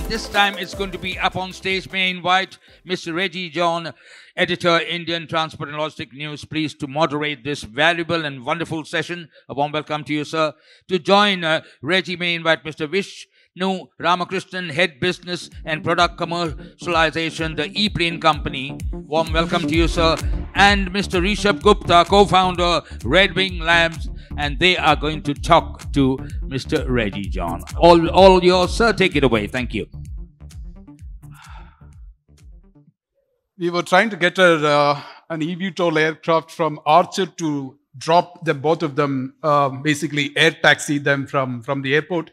This time it's going to be up on stage. May I invite Mr. Reji John, editor, Indian Transport and Logistics News, please to moderate this valuable and wonderful session. A warm welcome to you, sir. To join Reji, may I invite Mr. Vishnu Ramakrishnan, head business and product commercialization, the ePlane company. Warm welcome to you, sir. And Mr. Rishabh Gupta, co-founder, Redwing Labs, and they are going to talk to Mr. Reji John. All yours, sir. Take it away. Thank you. We were trying to get an eVTOL aircraft from Archer to drop them, both of them, basically air taxi them from the airport.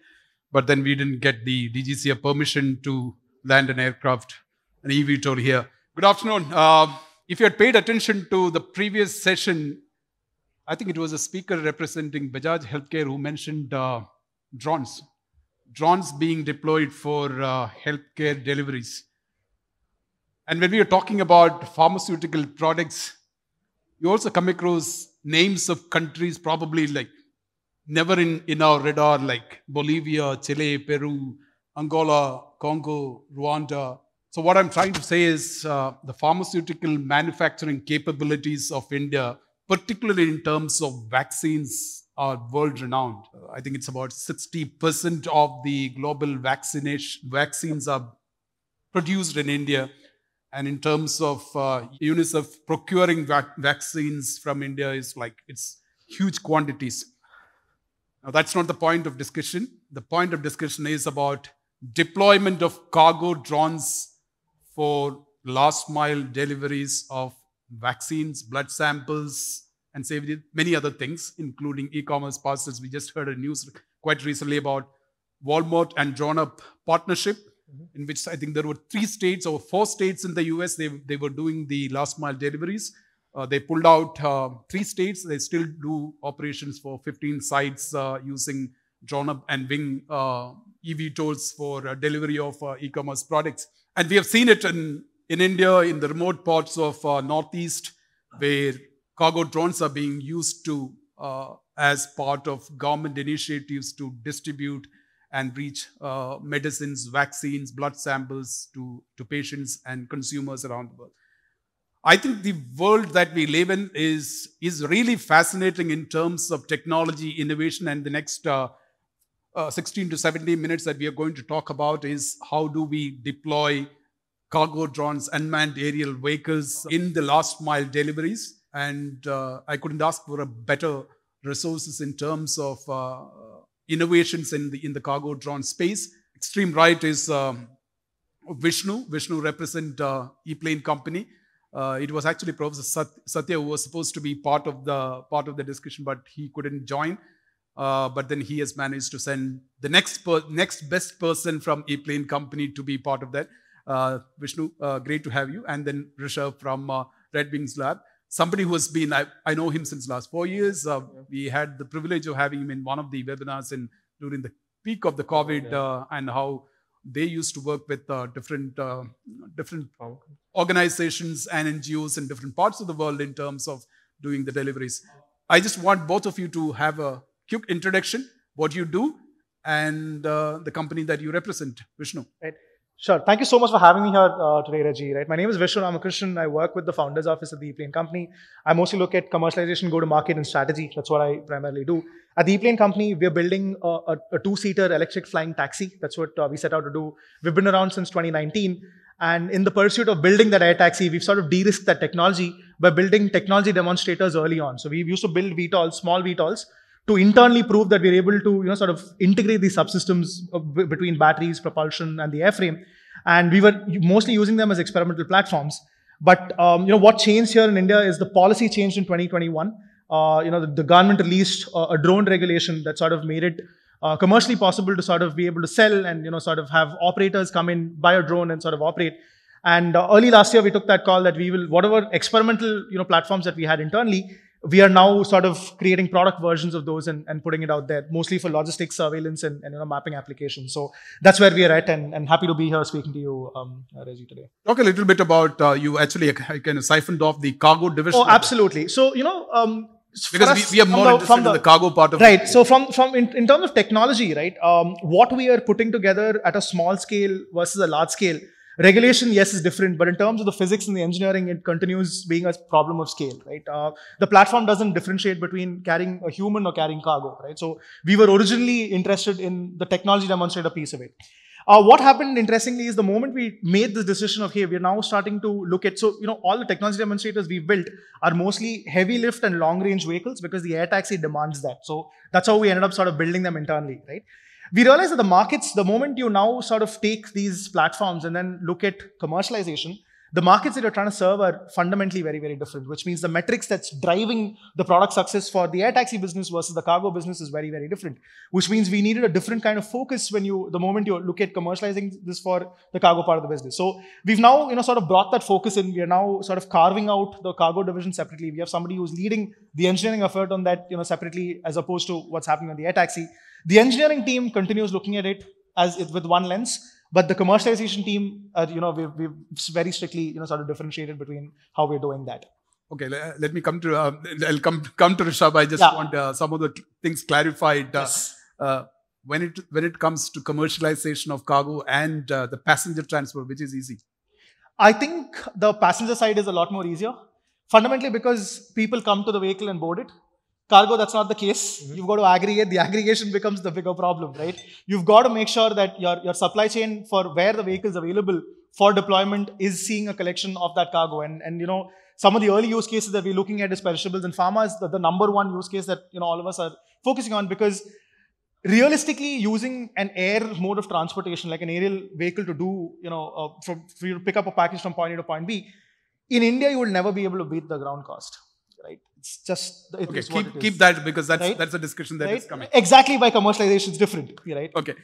But then we didn't get the DGCA permission to land an aircraft, an eVTOL here. Good afternoon. If you had paid attention to the previous session, I think it was a speaker representing Bajaj Healthcare who mentioned drones. Drones being deployed for healthcare deliveries. And when we are talking about pharmaceutical products, you also come across names of countries probably like never in our radar, like Bolivia, Chile, Peru, Angola, Congo, Rwanda. So what I'm trying to say is the pharmaceutical manufacturing capabilities of India, particularly in terms of vaccines, are world-renowned. I think it's about 60% of the global vaccines are produced in India. And in terms of UNICEF procuring vaccines from India is like, it's huge quantities. Now, that's not the point of discussion. The point of discussion is about deployment of cargo drones for last mile deliveries of vaccines, blood samples, and many other things, including e-commerce parcels. We just heard a news quite recently about Walmart and DroneUp partnership, in which I think there were 3 states or 4 states in the US, they were doing the last mile deliveries. They pulled out 3 states. They still do operations for 15 sites using DroneUp and Wing eVTOLs for delivery of e-commerce products. And we have seen it in India, in the remote parts of Northeast, where cargo drones are being used to as part of government initiatives to distribute and reach medicines, vaccines, blood samples to patients and consumers around the world. I think the world that we live in is really fascinating in terms of technology, innovation, and the next 16 to 17 minutes that we are going to talk about is how do we deploy cargo drones, unmanned aerial vehicles in the last mile deliveries. And I couldn't ask for a better resources in terms of innovations in the cargo drone space. Extreme right is Vishnu. Vishnu represents ePlane company. It was actually Professor Satya who was supposed to be part of the discussion, but he couldn't join. But then he has managed to send the next best person from ePlane company to be part of that. Vishnu, great to have you. And then Rishabh from Redwing's lab. Somebody who has been, I know him since last 4 years. We had the privilege of having him in one of the webinars during the peak of the COVID and how they used to work with different organizations and NGOs in different parts of the world in terms of doing the deliveries. I just want both of you to have a quick introduction, what you do, and the company that you represent. Vishnu. Right. Sure. Thank you so much for having me here today, Reji. Right. My name is Vishnu Ramakrishnan. I work with the founders office at the ePlane company. I mostly look at commercialization, go-to-market, and strategy. That's what I primarily do. At the ePlane company, we're building a 2-seater electric flying taxi. That's what we set out to do. We've been around since 2019. And in the pursuit of building that air taxi, we've sort of de-risked that technology by building technology demonstrators early on. So we used to build VTOLs, small VTOLs, to internally prove that we're able to, sort of integrate these subsystems between batteries, propulsion, and the airframe. And we were mostly using them as experimental platforms. But, what changed here in India is the policy changed in 2021. The government released a drone regulation that sort of made it commercially possible to sort of be able to sell and, sort of have operators come in, buy a drone and sort of operate. And early last year, we took that call that we will, whatever experimental, platforms that we had internally, we are now sort of creating product versions of those and putting it out there, mostly for logistics, surveillance, and mapping applications. So that's where we are at, and happy to be here speaking to you, Reji, today. Talk a little bit about you actually kind of siphoned off the cargo division. Oh, absolutely. So, Because we are more interested in the cargo part of right. So in terms of technology, right, what we are putting together at a small scale versus a large scale, regulation, yes, is different, but in terms of the physics and the engineering, it continues being a problem of scale, right? The platform doesn't differentiate between carrying a human or carrying cargo, right? So we were originally interested in the technology demonstrator piece of it. What happened, interestingly, is the moment we made this decision of, hey, we're now starting to look at, so, all the technology demonstrators we've built are mostly heavy lift and long range vehicles because the air taxi demands that. So that's how we ended up sort of building them internally, right? We realized that the markets, the moment you now sort of take these platforms and then look at commercialization, the markets that you're trying to serve are fundamentally very, very different, which means the metrics that's driving the product success for the air taxi business versus the cargo business is very, very different, which means we needed a different kind of focus the moment you look at commercializing this for the cargo part of the business. So we've now, sort of brought that focus in. We are now sort of carving out the cargo division separately. We have somebody who's leading the engineering effort on that, separately, as opposed to what's happening on the air taxi. The engineering team continues looking at it with one lens. But the commercialization team, we've very strictly, sort of differentiated between how we're doing that. Okay, let me come to. I'll come to Rishabh. I just want some of the things clarified. Yes. When it comes to commercialization of cargo and the passenger transport, which is easy? I think the passenger side is a lot more easier, fundamentally because people come to the vehicle and board it. Cargo, that's not the case. Mm-hmm. You've got to aggregate. The aggregation becomes the bigger problem, right? You've got to make sure that your supply chain for where the vehicle is available for deployment is seeing a collection of that cargo. And some of the early use cases that we're looking at is perishables, and pharma is the number one use case that all of us are focusing on, because realistically, using an air mode of transportation, like an aerial vehicle to do, for you to pick up a package from point A to point B, in India, you will never be able to beat the ground cost. Right? It's just keep that, because that's a discussion that is coming. Exactly, by commercialization is different, right? Okay,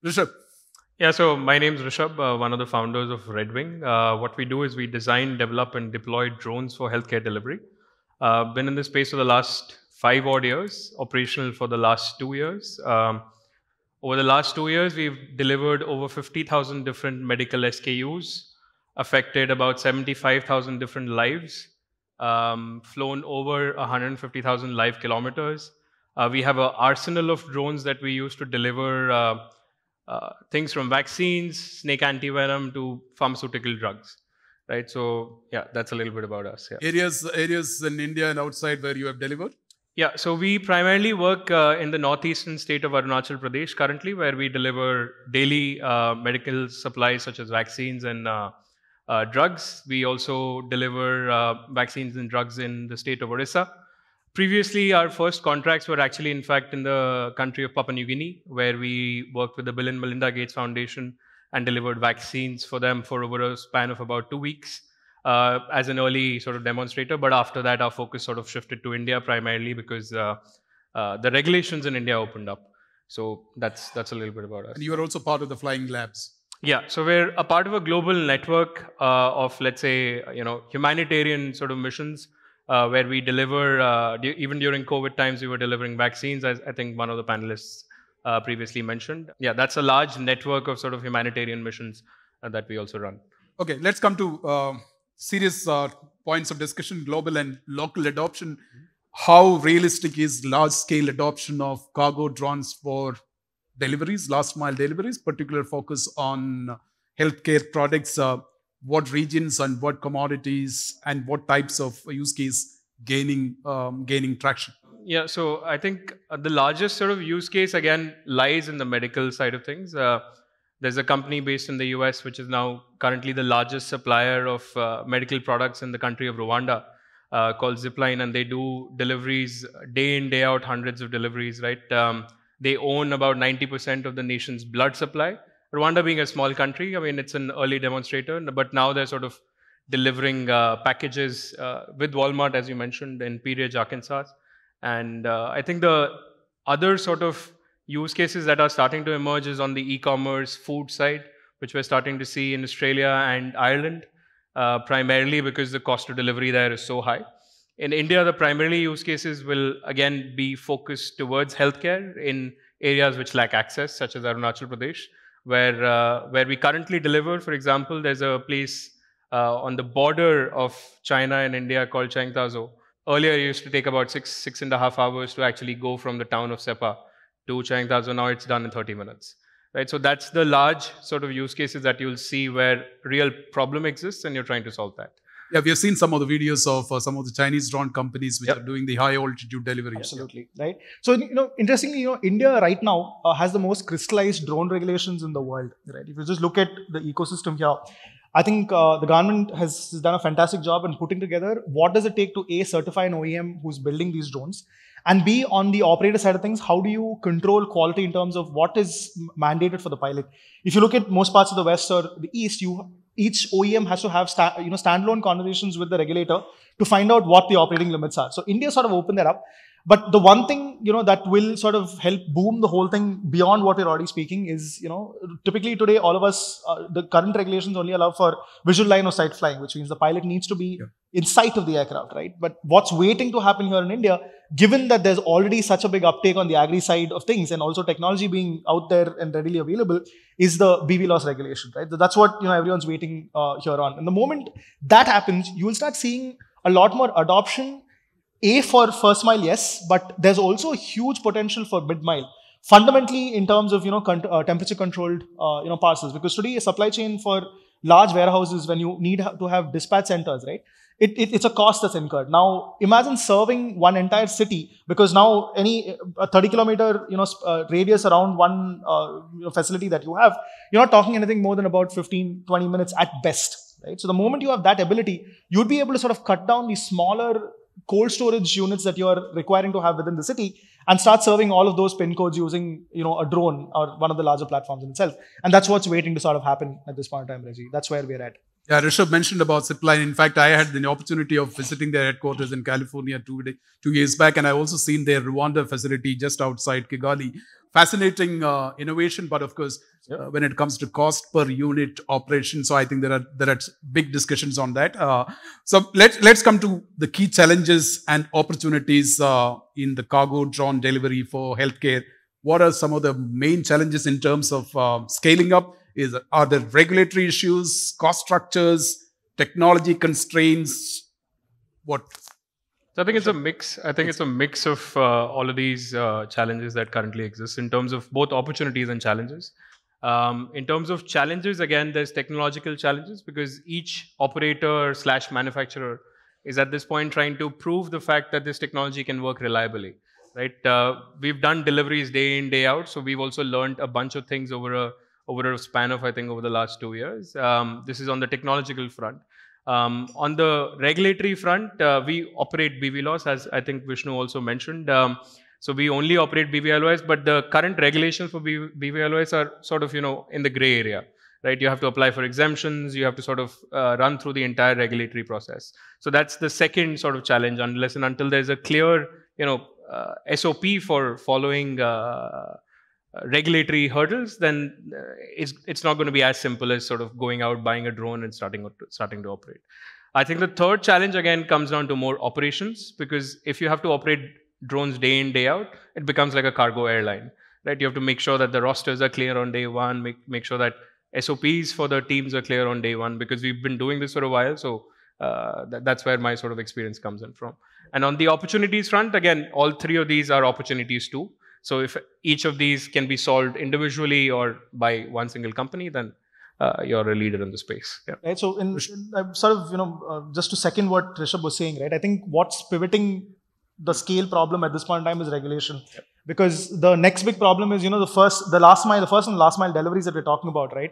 Rishabh. Yeah, so my name is Rishabh, one of the founders of Redwing. What we do is we design, develop, and deploy drones for healthcare delivery. Been in this space for the last 5 odd years, operational for the last 2 years. Over the last 2 years, we've delivered over 50,000 different medical SKUs, affected about 75,000 different lives. Flown over 150,000 live kilometers. We have an arsenal of drones that we use to deliver things from vaccines, snake antivenom, to pharmaceutical drugs. Right. So yeah, that's a little bit about us. Yeah. Areas in India and outside where you have delivered? Yeah. So we primarily work in the northeastern state of Arunachal Pradesh currently, where we deliver daily medical supplies such as vaccines and drugs. We also deliver vaccines and drugs in the state of Orissa. Previously, our first contracts were actually, in fact, in the country of Papua New Guinea, where we worked with the Bill and Melinda Gates Foundation and delivered vaccines for them for over a span of about 2 weeks as an early sort of demonstrator. But after that, our focus sort of shifted to India primarily because the regulations in India opened up. So that's a little bit about us. And you are also part of the flying labs. Yeah, so we're a part of a global network of, let's say, humanitarian sort of missions where we deliver, even during COVID times, we were delivering vaccines, as I think one of the panelists previously mentioned. Yeah, that's a large network of sort of humanitarian missions that we also run. Okay, let's come to serious points of discussion, global and local adoption. How realistic is large-scale adoption of cargo drones for deliveries, last mile deliveries, particular focus on healthcare products? What regions and what commodities and what types of use case gaining traction? Yeah, so I think the largest sort of use case again lies in the medical side of things. There's a company based in the US which is now currently the largest supplier of medical products in the country of Rwanda, called Zipline, and they do deliveries day in, day out, hundreds of deliveries, right? They own about 90% of the nation's blood supply. Rwanda being a small country, I mean, it's an early demonstrator, but now they're sort of delivering packages with Walmart, as you mentioned, in Peerage, Arkansas. And I think the other sort of use cases that are starting to emerge is on the e-commerce food side, which we're starting to see in Australia and Ireland, primarily because the cost of delivery there is so high. In India, the primary use cases will again be focused towards healthcare in areas which lack access, such as Arunachal Pradesh, where we currently deliver. For example, there's a place on the border of China and India called Changtazo, earlier it used to take about 6.5 hours to actually go from the town of Sepa to Changda. So now it's done in 30 minutes. Right? So that's the large sort of use cases that you'll see where real problem exists and you're trying to solve that. Yeah, we have seen some of the videos of some of the Chinese drone companies which are doing the high altitude deliveries. Absolutely, right? So, interestingly, India right now has the most crystallized drone regulations in the world, right? If you just look at the ecosystem here, I think the government has done a fantastic job in putting together what does it take to A, certify an OEM who's building these drones, and B, on the operator side of things, how do you control quality in terms of what is mandated for the pilot? If you look at most parts of the West or the East, each OEM has to have standalone conversations with the regulator to find out what the operating limits are. So India sort of opened that up. But the one thing, that will sort of help boom the whole thing beyond what we're already speaking is, typically today, all of us, the current regulations only allow for visual line of sight flying, which means the pilot needs to be in sight of the aircraft, right? But what's waiting to happen here in India, given that there's already such a big uptake on the agri side of things and also technology being out there and readily available, is the BVLOS regulation, right? That's what, everyone's waiting here on. And the moment that happens, you will start seeing a lot more adoption. A, for first mile, yes, but there's also a huge potential for mid mile. Fundamentally, in terms of temperature controlled parcels, because today a supply chain for large warehouses, when you need to have dispatch centers, right? It's a cost that's incurred. Now, imagine serving one entire city, because now any 30-kilometer radius around one facility that you have, you're not talking anything more than about 15-20 minutes at best, right? So the moment you have that ability, you'd be able to sort of cut down the smaller cold storage units that you are requiring to have within the city and start serving all of those pin codes using, a drone or one of the larger platforms in itself. And that's what's waiting to sort of happen at this point in time, Reji. That's where we're at. Yeah, Rishabh mentioned about zipline. In fact, I had the opportunity of visiting their headquarters in California 2 years back, and I also seen their Rwanda facility just outside Kigali. Fascinating innovation, but of course, when it comes to cost per unit operation, so I think there are big discussions on that. So let's come to the key challenges and opportunities in the cargo drone delivery for healthcare. What are some of the main challenges in terms of scaling up? Are there regulatory issues, cost structures, technology constraints? What? So I think it's a mix. I think it's a mix of all of these challenges that currently exist in terms of both opportunities and challenges. In terms of challenges, again, there's technological challenges because each operator / manufacturer is at this point trying to prove the fact that this technology can work reliably. Right? We've done deliveries day in, day out, so we've also learned a bunch of things over a span of, I think, over the last 2 years. This is on the technological front. On the regulatory front, we operate BVLOS, as I think Vishnu also mentioned. So we only operate BVLOS, but the current regulations for BVLOS are sort of, in the gray area, right? You have to apply for exemptions. You have to sort of run through the entire regulatory process. So that's the second sort of challenge, unless and until there's a clear, SOP for following regulatory hurdles, then it's not going to be as simple as sort of going out, buying a drone and starting to operate. I think the third challenge again comes down to more operations, because if you have to operate drones day in, day out, it becomes like a cargo airline, right? You have to make sure that the rosters are clear on day one, make sure that SOPs for the teams are clear on day one, because we've been doing this for a while. So that's where my sort of experience comes in from. And on the opportunities front, again, all three of these are opportunities too. So if each of these can be solved individually or by one single company, then you're a leader in the space. Yeah. Right. So in sort of, just to second what Rishabh was saying, right? I think what's pivoting the scale problem at this point in time is regulation. Yep. Because the next big problem is, the first and last mile deliveries that we're talking about, right?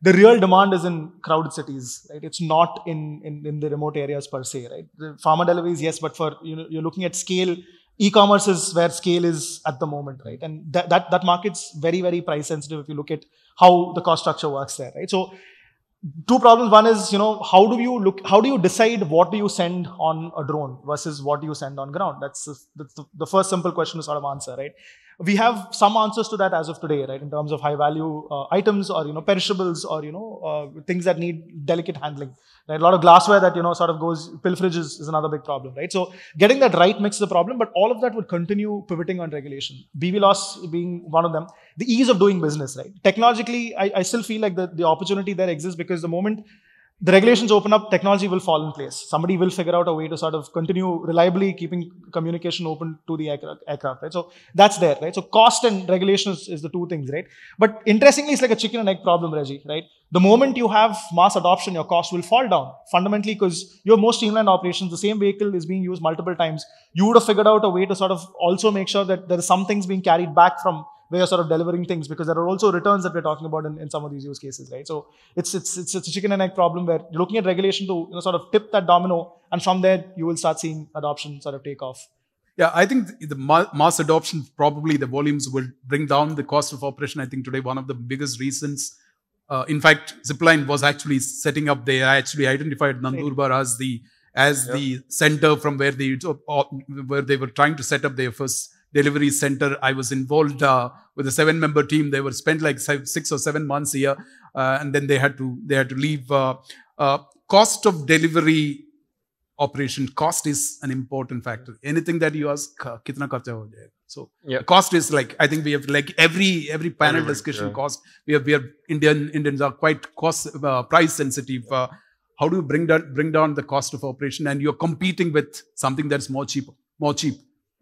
The real demand is in crowded cities, right? It's not in the remote areas per se, right? The pharma deliveries, yes, but for, you're looking at scale. E-commerce is where scale is at the moment, right? And that market's very, very price sensitive if you look at how the cost structure works there, right? So two problems. One is, how do you decide what do you send on a drone versus what do you send on ground? That's the first simple question to sort of answer, right? We have some answers to that as of today, right? In terms of high value items or, perishables or, things that need delicate handling. Right? A lot of glassware that, sort of goes, pilferages is another big problem, right? So getting that right mix is the problem, but all of that would continue pivoting on regulation. BVLOS being one of them. The ease of doing business, right? Technologically, I still feel like the opportunity there exists, because the moment the regulations open up, technology will fall in place. Somebody will figure out a way to sort of continue reliably keeping communication open to the aircraft, right? So that's there, right? So cost and regulation is the two things, right? But interestingly, it's like a chicken and egg problem, Reji, right? The moment you have mass adoption, your cost will fall down fundamentally because your most streamlined operations, the same vehicle is being used multiple times. You would have figured out a way to sort of also make sure that there is some things being carried back from where you're sort of delivering things, because there are also returns that we're talking about in some of these use cases, right? So it's a chicken and egg problem where you're looking at regulation to sort of tip that domino, and from there you will start seeing adoption sort of take off. Yeah, I think the mass adoption, probably the volumes will bring down the cost of operation. I think today one of the biggest reasons, in fact, Zipline was actually setting up, they actually identified Nandurbar as the center from where they were trying to set up their first delivery center. I was involved with a 7-member team. They were spent like 6 or 7 months here, and then they had to leave. Cost of delivery operation, cost is an important factor. Anything that you ask, kitna kharcha ho jayega? So cost is like, I think we have like every panel discussion cost. We are Indians are quite price sensitive. How do you bring down the cost of operation, and you're competing with something that's more cheap?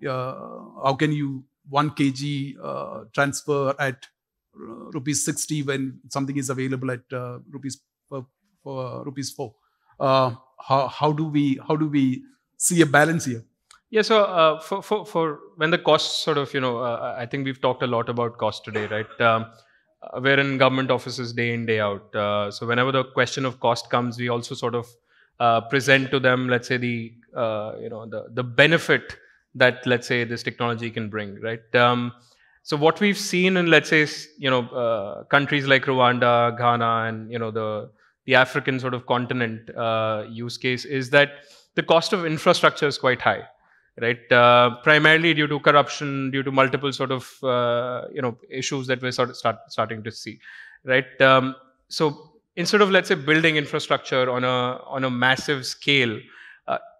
How can you 1 kg transfer at rupees 60 when something is available at rupees 4? How do we see a balance here? Yeah, so for when the costs sort of, I think we've talked a lot about cost today, right? We're in government offices day in, day out. So whenever the question of cost comes, we also sort of present to them, let's say, the benefit that, let's say, this technology can bring, right? So what we've seen in, let's say, countries like Rwanda, Ghana, and the African sort of continent use case is that the cost of infrastructure is quite high, right? Primarily due to corruption, due to multiple sort of issues that we're sort of starting to see, right? So instead of, let's say, building infrastructure on a massive scale,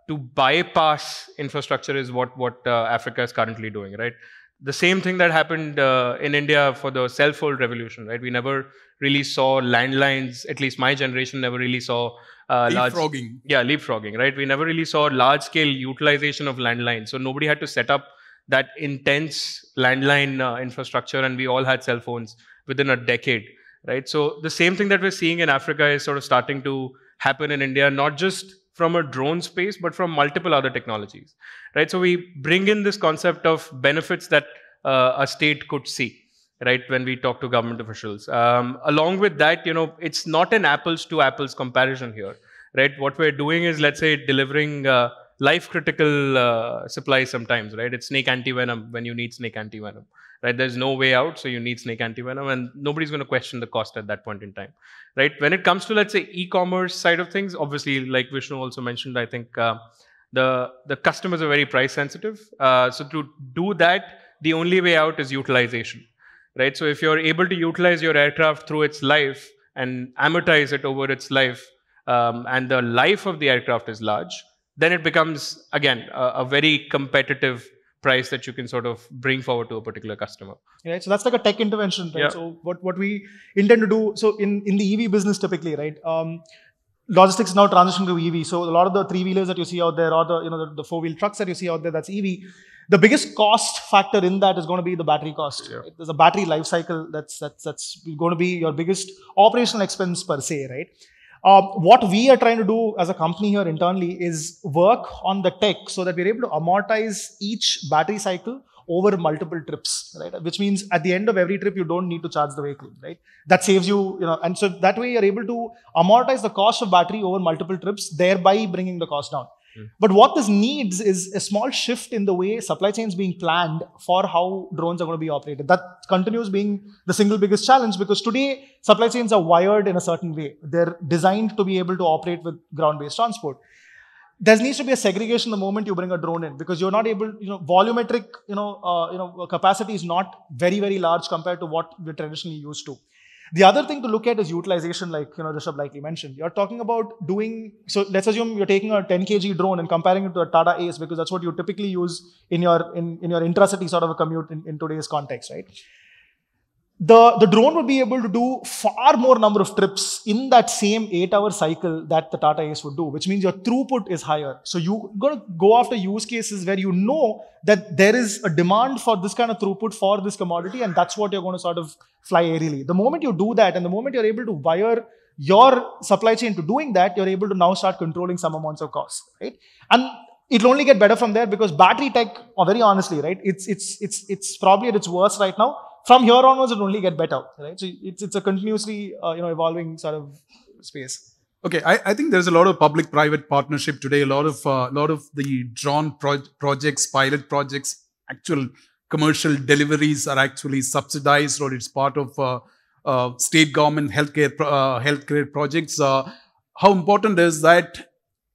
to bypass infrastructure is what Africa is currently doing, right? The same thing that happened in India for the cell phone revolution, right? We never really saw landlines, at least my generation never really saw leapfrogging, right? We never really saw large-scale utilization of landlines. So nobody had to set up that intense landline infrastructure, and we all had cell phones within a decade, right? So the same thing that we're seeing in Africa is sort of starting to happen in India, not just from a drone space, but from multiple other technologies, right? So we bring in this concept of benefits that a state could see, right, when we talk to government officials. Along with that, it's not an apples to apples comparison here, right? What we're doing is, let's say, delivering life-critical supplies sometimes, right? It's snake anti-venom when you need snake anti-venom, right? There's no way out, so you need snake anti-venom, and nobody's going to question the cost at that point in time, right? When it comes to, let's say, e-commerce side of things, obviously, like Vishnu also mentioned, I think the customers are very price sensitive. So to do that, the only way out is utilization, right? So if you're able to utilize your aircraft through its life and amortize it over its life, and the life of the aircraft is large, then it becomes, again, a very competitive price that you can sort of bring forward to a particular customer. Right. So that's like a tech intervention, right? Yeah. So what we intend to do, so in the EV business typically, right? Logistics is now transitioning to EV. So a lot of the 3-wheelers that you see out there, or the 4-wheel trucks that you see out there, that's EV. The biggest cost factor in that is going to be the battery cost. Yeah. Right? There's a battery life cycle that's going to be your biggest operational expense per se, right? What we are trying to do as a company here internally is work on the tech so that we're able to amortize each battery cycle over multiple trips, right? Which means at the end of every trip, you don't need to charge the vehicle, right? That saves you, and so that way you're able to amortize the cost of battery over multiple trips, thereby bringing the cost down. But what this needs is a small shift in the way supply chains being planned for how drones are going to be operated. That continues being the single biggest challenge, because today supply chains are wired in a certain way. They're designed to be able to operate with ground-based transport. There needs to be a segregation the moment you bring a drone in, because you're not able, volumetric, capacity is not very, very large compared to what we're traditionally used to. The other thing to look at is utilization, like Rishabh likely mentioned. You're talking about doing, so let's assume you're taking a 10 kg drone and comparing it to a Tata Ace, because that's what you typically use in your intracity sort of a commute in today's context, right? the drone would be able to do far more number of trips in that same 8-hour cycle that the Tata Ace would do, which means your throughput is higher. So you're going to go after use cases where you know that there is a demand for this kind of throughput for this commodity, and that's what you're going to sort of fly aerially. The moment you do that, and the moment you're able to wire your supply chain to doing that, you're able to now start controlling some amounts of costs, right? And it'll only get better from there, because battery tech, very honestly, right, it's probably at its worst right now. From here onwards, it'll only get better, right? So it's a continuously evolving sort of space. Okay, I think there's a lot of public-private partnership today. A lot of the drone projects, pilot projects, actual commercial deliveries are actually subsidized, or it's part of state government healthcare projects. How important is that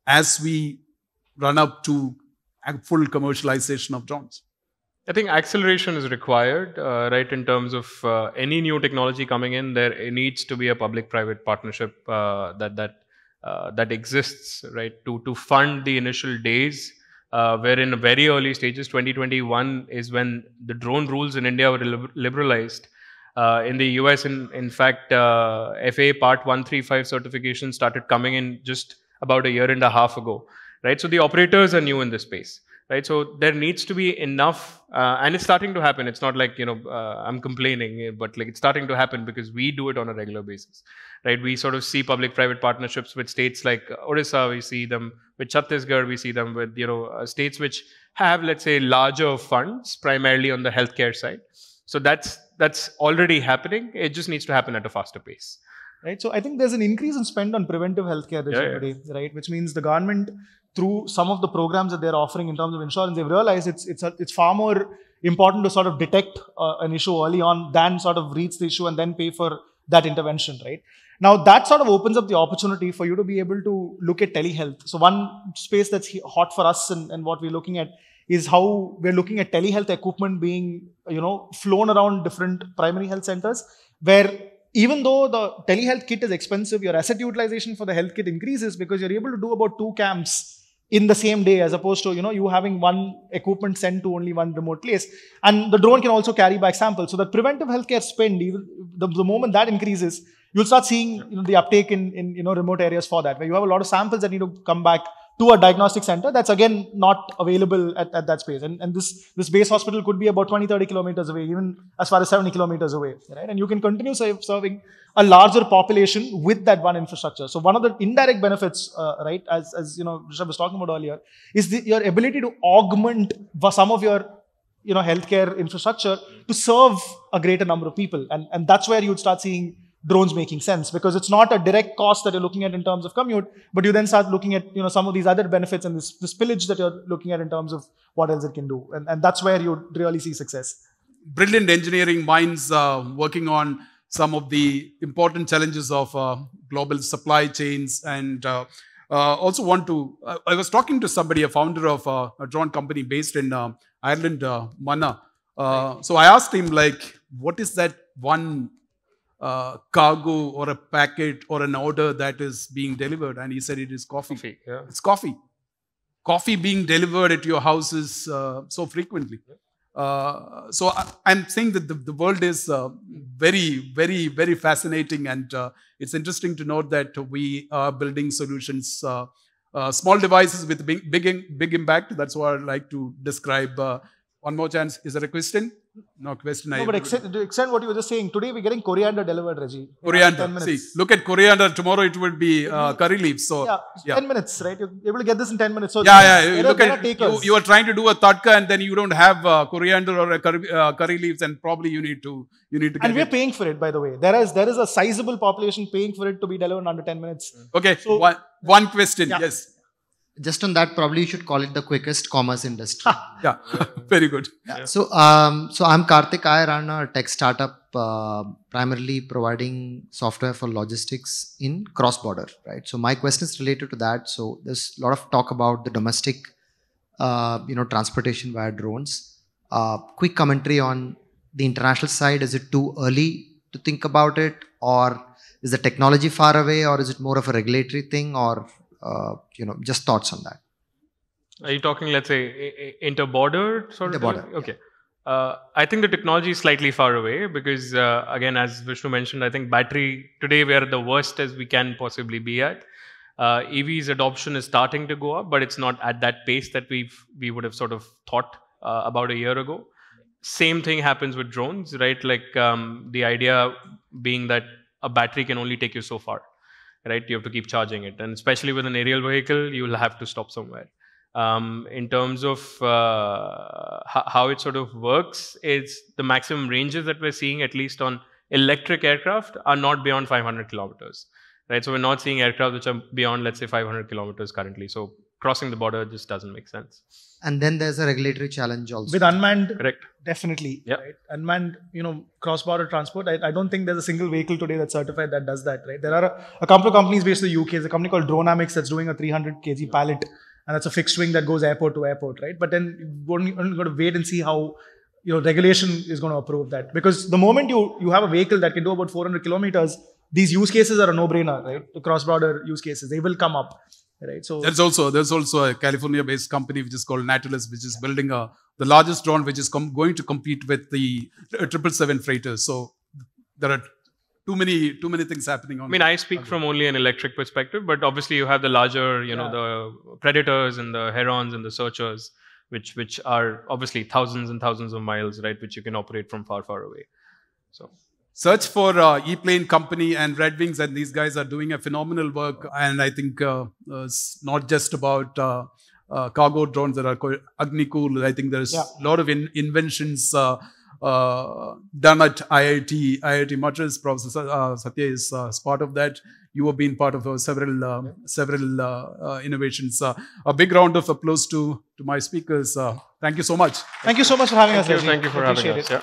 as we run up to full commercialization of drones? I think acceleration is required, right? In terms of any new technology coming in, there needs to be a public-private partnership that exists, right? To fund the initial days, where in very early stages, 2021 is when the drone rules in India were liberalized. In the US, in fact, FAA Part 135 certification started coming in just about a year and a half ago, right? So the operators are new in this space. Right, so there needs to be enough, and it's starting to happen. It's not like I'm complaining, but like it's starting to happen because we do it on a regular basis, right? We sort of see public-private partnerships with states like Odisha. We see them with Chhattisgarh. We see them with states which have, let's say, larger funds, primarily on the healthcare side. So that's already happening. It just needs to happen at a faster pace. Right. So I think there's an increase in spend on preventive healthcare today, right? Which means the government, through some of the programs that they're offering in terms of insurance, they've realized it's far more important to sort of detect an issue early on than sort of reach the issue and then pay for that intervention, right? Now that sort of opens up the opportunity for you to be able to look at telehealth. So one space that's hot for us and what we're looking at is how we're looking at telehealth equipment being, flown around different primary health centers, where even though the telehealth kit is expensive, your asset utilization for the health kit increases because you're able to do about 2 camps in the same day, as opposed to, you having one equipment sent to only one remote place. And the drone can also carry back samples. So the preventive healthcare spend, even the moment that increases, you'll start seeing the uptake in remote areas for that, where you have a lot of samples that need to come back to a diagnostic center that's again not available at that space. And this base hospital could be about 20-30 kilometers away, even as far as 70 kilometers away, right? And you can continue serving a larger population with that one infrastructure. So one of the indirect benefits, right, as Rishabh was talking about earlier, is your ability to augment some of your healthcare infrastructure to serve a greater number of people. And that's where you'd start seeing drones making sense, because it's not a direct cost that you're looking at in terms of commute, but you then start looking at some of these other benefits and this spillage that you're looking at in terms of what else it can do. And that's where you really see success. Brilliant engineering minds working on some of the important challenges of global supply chains. And also I was talking to somebody, a founder of a drone company based in Ireland, Mana. So I asked him, what is that one cargo or a packet or an order that is being delivered? And he said it is coffee. Yeah. It's coffee. Coffee being delivered at your houses so frequently. So I'm saying that the world is very, very, very fascinating, and it's interesting to note that we are building solutions, small devices with big impact. That's what I'd like to describe. One more chance. Is there a question? No question. No, but to extend what you were just saying, today we're getting coriander delivered, Reji. Coriander. 10 minutes. See, look at coriander. Tomorrow it will be curry leaves. So yeah, 10 minutes, right? You're able to get this in 10 minutes. So You look at you are trying to do a tadka and then you don't have coriander or a curry leaves, and probably you need to get and we're paying for it, by the way. There is a sizable population paying for it to be delivered in under 10 minutes. Okay. So one question. Yeah. Yes. Just on that, probably you should call it the quickest commerce industry. Yeah, very good. Yeah. So I'm Karthik. I run a tech startup primarily providing software for logistics in cross-border, right? So my question is related to that. So there's a lot of talk about the domestic, transportation via drones. Quick commentary on the international side. Is it too early to think about it, or is the technology far away, or is it more of a regulatory thing, or just thoughts on that? Are you talking, let's say, inter-border sort of? Inter-border, okay. I think the technology is slightly far away because, again, as Vishnu mentioned, I think battery today we are the worst as we can possibly be at. EVs adoption is starting to go up, but it's not at that pace that we would have sort of thought about a year ago. Same thing happens with drones, right? Like the idea being that a battery can only take you so far, right? You have to keep charging it, and especially with an aerial vehicle, you will have to stop somewhere. In terms of how it sort of works, is the maximum ranges that we're seeing, at least on electric aircraft, are not beyond 500 kilometers, right? So we're not seeing aircraft which are beyond, let's say, 500 kilometers currently. So crossing the border just doesn't make sense. And then there's a regulatory challenge also. With unmanned, Correct. Definitely. Yep. Right? Unmanned, cross-border transport. I don't think there's a single vehicle today that's certified that does that. Right? There are a couple of companies based in the UK. There's a company called Dronamics that's doing a 300 kg pallet, and that's a fixed wing that goes airport to airport. Right? But then you're only got to wait and see how regulation is going to approve that. Because the moment you have a vehicle that can do about 400 kilometers, these use cases are a no-brainer. Right? The cross-border use cases, they will come up. Right. So there's also a California-based company which is called Nautilus, which is building the largest drone, which is going to compete with the 777 freighters. So there are too many things happening. I speak from only an electric perspective, but obviously you have the larger, the predators and the herons and the searchers, which are obviously thousands and thousands of miles, right, which you can operate from far, far away. So. Search for ePlane company and Redwings, and these guys are doing a phenomenal work. And I think it's not just about cargo drones that are Agni-cool. I think there's a lot of inventions done at IIT Madras. Professor Satya is part of that. You have been part of several innovations. A big round of applause to my speakers. Thank you so much. Thank you so much for having us, Thank Reji. you for having us. Appreciate it. Yeah.